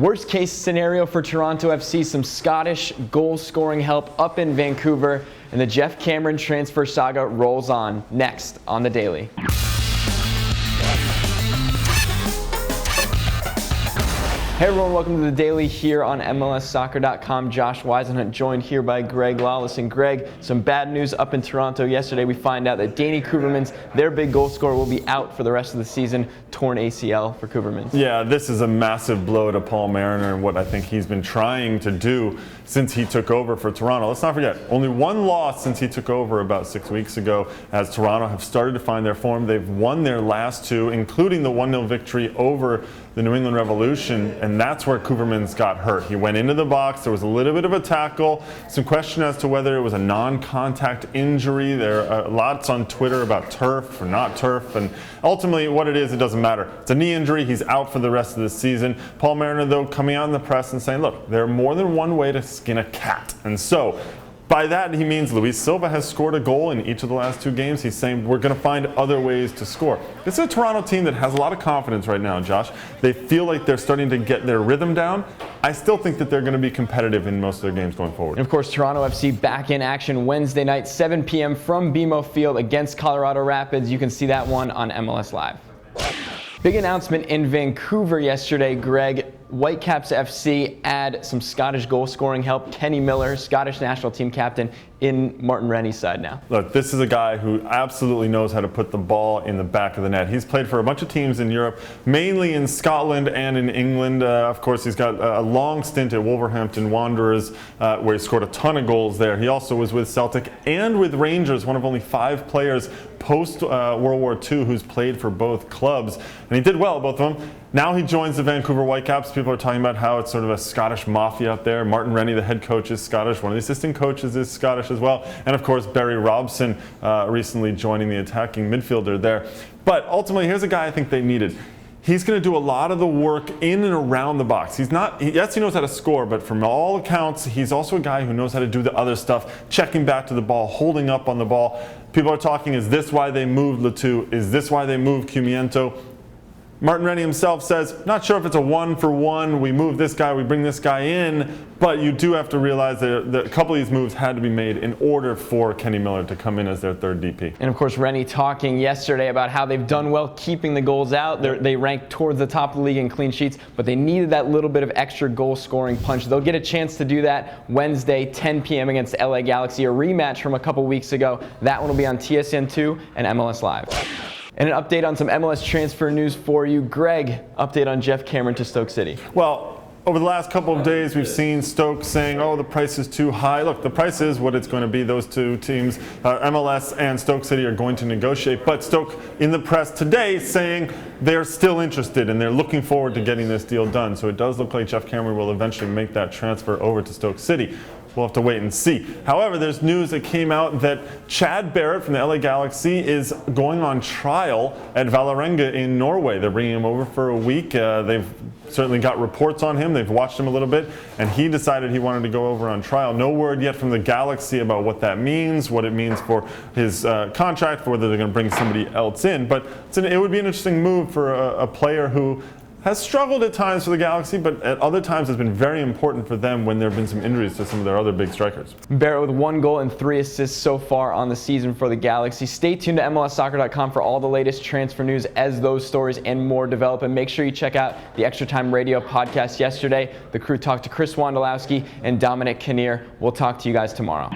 Worst case scenario for Toronto FC, some Scottish goal scoring help up in Vancouver, and the Geoff Cameron transfer saga rolls on. Next on The Daily. Hey everyone, welcome to The Daily here on MLSAllstar.com. Josh Weisenhunt joined here by Greg Lawless. And Greg, some bad news up in Toronto yesterday. We find out that Danny Koevermans, their big goal scorer, will be out for the rest of the season. Torn ACL for Koevermans. Yeah, this is a massive blow to Paul Mariner and what I think he's been trying to do since he took over for Toronto. Let's not forget, only one loss since he took over about 6 weeks ago, as Toronto have started to find their form. They've won their last two, including the 1-0 victory over the New England Revolution, and that's where Koevermans got hurt. He went into the box, there was a little bit of a tackle, some question as to whether it was a non-contact injury. There are lots on Twitter about turf or not turf, and ultimately what it is, it doesn't matter. It's a knee injury, he's out for the rest of the season. Paul Mariner, though, coming out in the press and saying, look, there are more than one way to skin a cat. And so, by that, he means Luis Silva has scored a goal in each of the last two games. He's saying we're going to find other ways to score. This is a Toronto team that has a lot of confidence right now, Josh. They feel like they're starting to get their rhythm down. I still think that they're going to be competitive in most of their games going forward. And of course, Toronto FC back in action Wednesday night, 7 p.m. from BMO Field against Colorado Rapids. You can see that one on MLS Live. Big announcement in Vancouver yesterday, Greg. Whitecaps FC add some Scottish goal scoring help. Kenny Miller, Scottish national team captain, in Martin Rennie's side now. Look, this is a guy who absolutely knows how to put the ball in the back of the net. He's played for a bunch of teams in Europe, mainly in Scotland and in England. Of course, he's got a long stint at Wolverhampton Wanderers, where he scored a ton of goals there. He also was with Celtic and with Rangers, one of only 5 players post World War II who's played for both clubs. And he did well, both of them. Now he joins the Vancouver Whitecaps. People are talking about how it's sort of a Scottish mafia up there. Martin Rennie, the head coach, is Scottish. One of the assistant coaches is Scottish as well. And of course, Barry Robson recently joining the attacking midfielder there. But ultimately, here's a guy I think they needed. He's going to do a lot of the work in and around the box. Yes, he knows how to score, but from all accounts, he's also a guy who knows how to do the other stuff, checking back to the ball, holding up on the ball. People are talking, is this why they moved Letou? Is this why they moved Cumiento? Martin Rennie himself says, not sure if it's a 1-for-1, we move this guy, we bring this guy in, but you do have to realize that a couple of these moves had to be made in order for Kenny Miller to come in as their third DP. And of course, Rennie talking yesterday about how they've done well keeping the goals out. They ranked towards the top of the league in clean sheets, but they needed that little bit of extra goal scoring punch. They'll get a chance to do that Wednesday, 10 p.m. against LA Galaxy, a rematch from a couple weeks ago. That one will be on TSN2 and MLS Live. And an update on some MLS transfer news for you. Greg, update on Geoff Cameron to Stoke City. Well, over the last couple of days, we've seen Stoke saying, oh, the price is too high. Look, the price is what it's going to be. Those two teams, MLS and Stoke City, are going to negotiate. But Stoke, in the press today, saying they're still interested and they're looking forward to getting this deal done. So it does look like Geoff Cameron will eventually make that transfer over to Stoke City. We'll have to wait and see. However, there's news that came out that Chad Barrett from the LA Galaxy is going on trial at Vålerenga in Norway. They're bringing him over for a week. They've certainly got reports on him. They've watched him a little bit, and he decided he wanted to go over on trial. No word yet from the Galaxy about what that means, what it means for his contract, for whether they're going to bring somebody else in. But it would be an interesting move for a player who has struggled at times for the Galaxy, but at other times has been very important for them when there have been some injuries to some of their other big strikers. Barrett with 1 goal and 3 assists so far on the season for the Galaxy. Stay tuned to MLSsoccer.com for all the latest transfer news as those stories and more develop. And make sure you check out the Extra Time Radio podcast yesterday. The crew talked to Chris Wondolowski and Dominic Kinnear. We'll talk to you guys tomorrow.